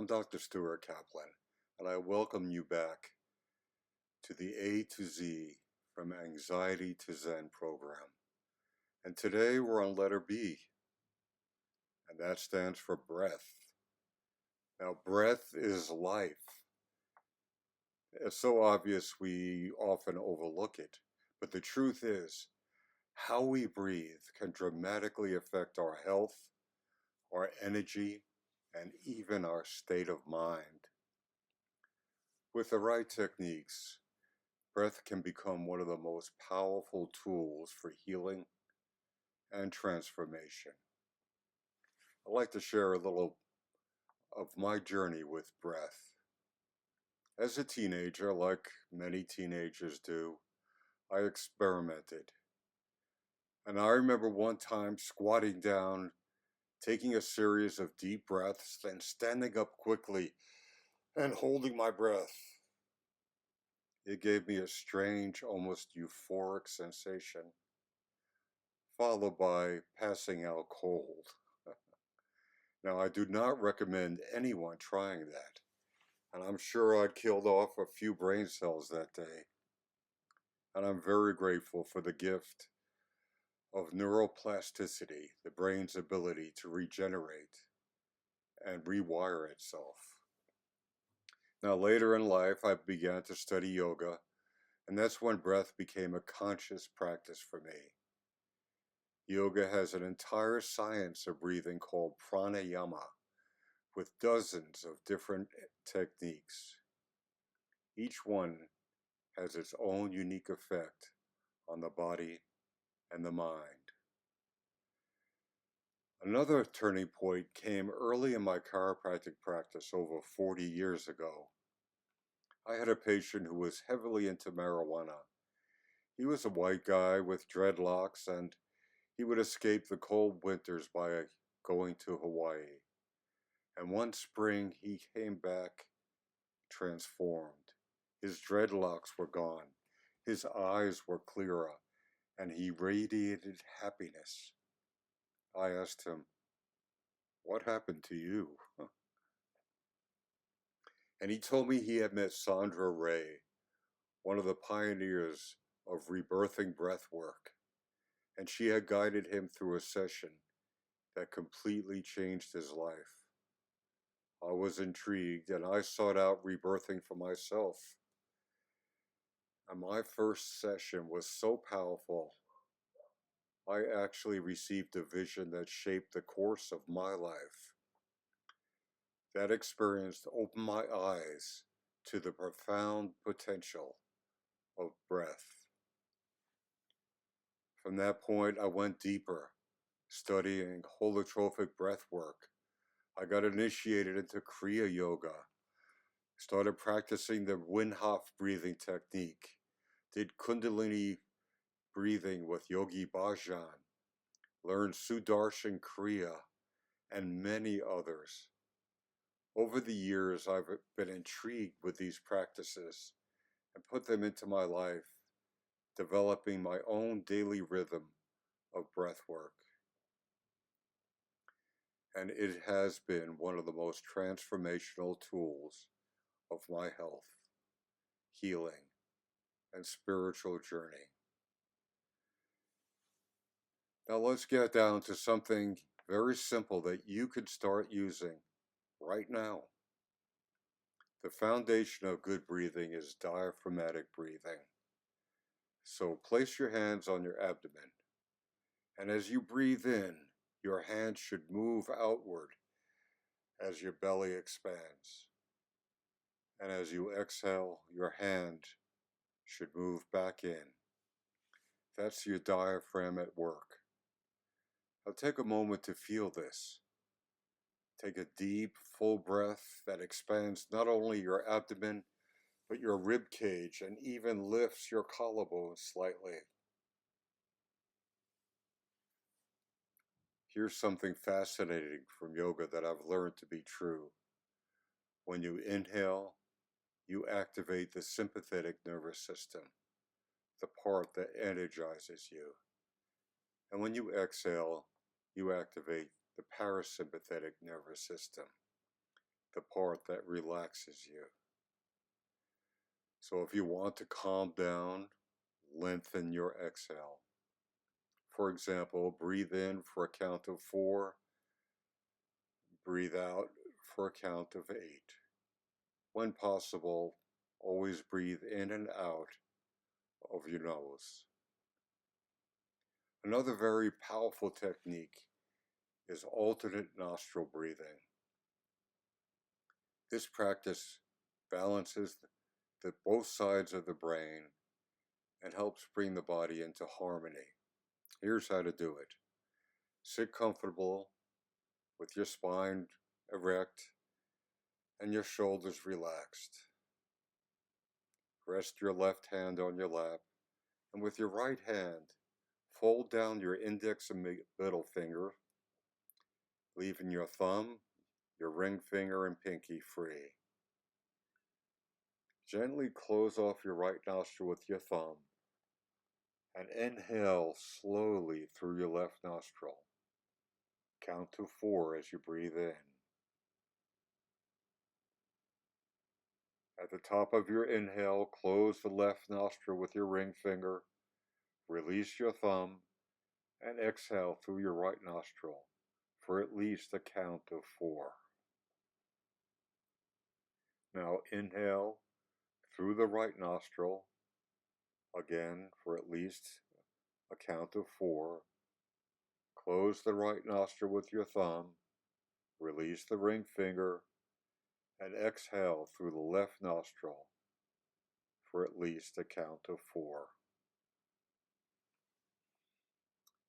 Dr. Stuart Kaplan, and I welcome you back to the A to Z from Anxiety to Zen program. And today we're on letter B, and that stands for breath. Now, breath is life. It's so obvious we often overlook it, but the truth is, how we breathe can dramatically affect our health, our energy, and even our state of mind. With the right techniques, breath can become one of the most powerful tools for healing and transformation. I'd like to share a little of my journey with breath. As a teenager, like many teenagers do, I experimented. And I remember one time squatting down, taking a series of deep breaths, then standing up quickly and holding my breath. It gave me a strange, almost euphoric sensation, followed by passing out cold. Now, I do not recommend anyone trying that, and I'm sure I'd killed off a few brain cells that day. And I'm very grateful for the gift of neuroplasticity, the brain's ability to regenerate and rewire itself. Now, later in life, I began to study yoga, and that's when breath became a conscious practice for me. Yoga has an entire science of breathing called pranayama, with dozens of different techniques. Each one has its own unique effect on the body and the mind. Another turning point came early in my chiropractic practice over 40 years ago. I had a patient who was heavily into marijuana. He was a white guy with dreadlocks, and he would escape the cold winters by going to Hawaii. And one spring, he came back transformed. His dreadlocks were gone. His eyes were clearer, and he radiated happiness. I asked him, "What happened to you?" And he told me he had met Sondra Ray, one of the pioneers of Rebirthing Breathwork, and she had guided him through a session that completely changed his life. I was intrigued, and I sought out rebirthing for myself. And my first session was so powerful, I actually received a vision that shaped the course of my life. That experience opened my eyes to the profound potential of breath. From that point, I went deeper, studying holotropic breathwork. I got initiated into Kriya Yoga, started practicing the Wim Hof breathing technique, did Kundalini breathing with Yogi Bhajan, learned Sudarshan Kriya, and many others. Over the years, I've been intrigued with these practices and put them into my life, developing my own daily rhythm of breathwork. And it has been one of the most transformational tools of my health, healing, and spiritual journey. Now let's get down to something very simple that you could start using right now. The foundation of good breathing is diaphragmatic breathing. So place your hands on your abdomen, and as you breathe in, your hands should move outward as your belly expands. And as you exhale, your hand should move back in. That's your diaphragm at work. Now take a moment to feel this. Take a deep, full breath that expands not only your abdomen, but your rib cage and even lifts your collarbone slightly. Here's something fascinating from yoga that I've learned to be true. When you inhale, you activate the sympathetic nervous system, the part that energizes you. And when you exhale, you activate the parasympathetic nervous system, the part that relaxes you. So if you want to calm down, lengthen your exhale. For example, breathe in for a count of 4, breathe out for a count of 8. When possible, always breathe in and out of your nose. Another very powerful technique is alternate nostril breathing. This practice balances both sides of the brain and helps bring the body into harmony. Here's how to do it. Sit comfortable with your spine erect and your shoulders relaxed. Rest your left hand on your lap, and with your right hand, fold down your index and middle finger, leaving your thumb, your ring finger, and pinky free. Gently close off your right nostril with your thumb, and inhale slowly through your left nostril. Count to 4 as you breathe in. At the top of your inhale, close the left nostril with your ring finger, release your thumb, and exhale through your right nostril for at least a count of 4. Now inhale through the right nostril, again for at least a count of 4. Close the right nostril with your thumb, release the ring finger, and exhale through the left nostril for at least a count of 4.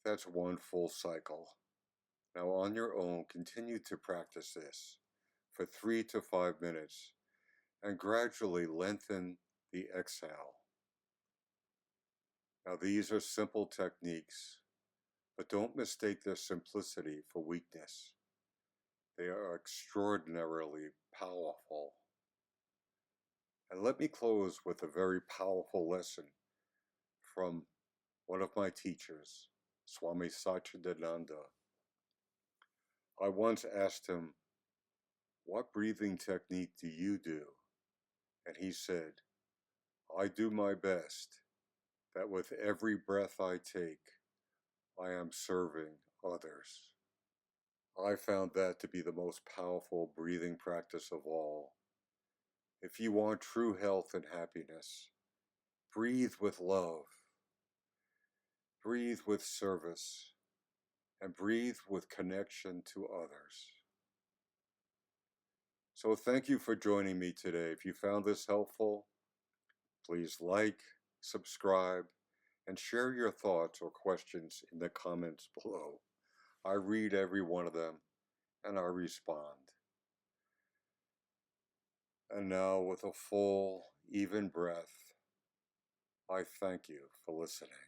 That's one full cycle. Now on your own, continue to practice this for 3 to 5 minutes and gradually lengthen the exhale. Now these are simple techniques, but don't mistake their simplicity for weakness. They are extraordinarily powerful. And let me close with a very powerful lesson from one of my teachers, Swami Satchidananda. I once asked him, "What breathing technique do you do?" And he said, "I do my best that with every breath I take, I am serving others." I found that to be the most powerful breathing practice of all. If you want true health and happiness, breathe with love, breathe with service, and breathe with connection to others. So thank you for joining me today. If you found this helpful, please like, subscribe, and share your thoughts or questions in the comments below. I read every one of them and I respond. And now with a full, even breath, I thank you for listening.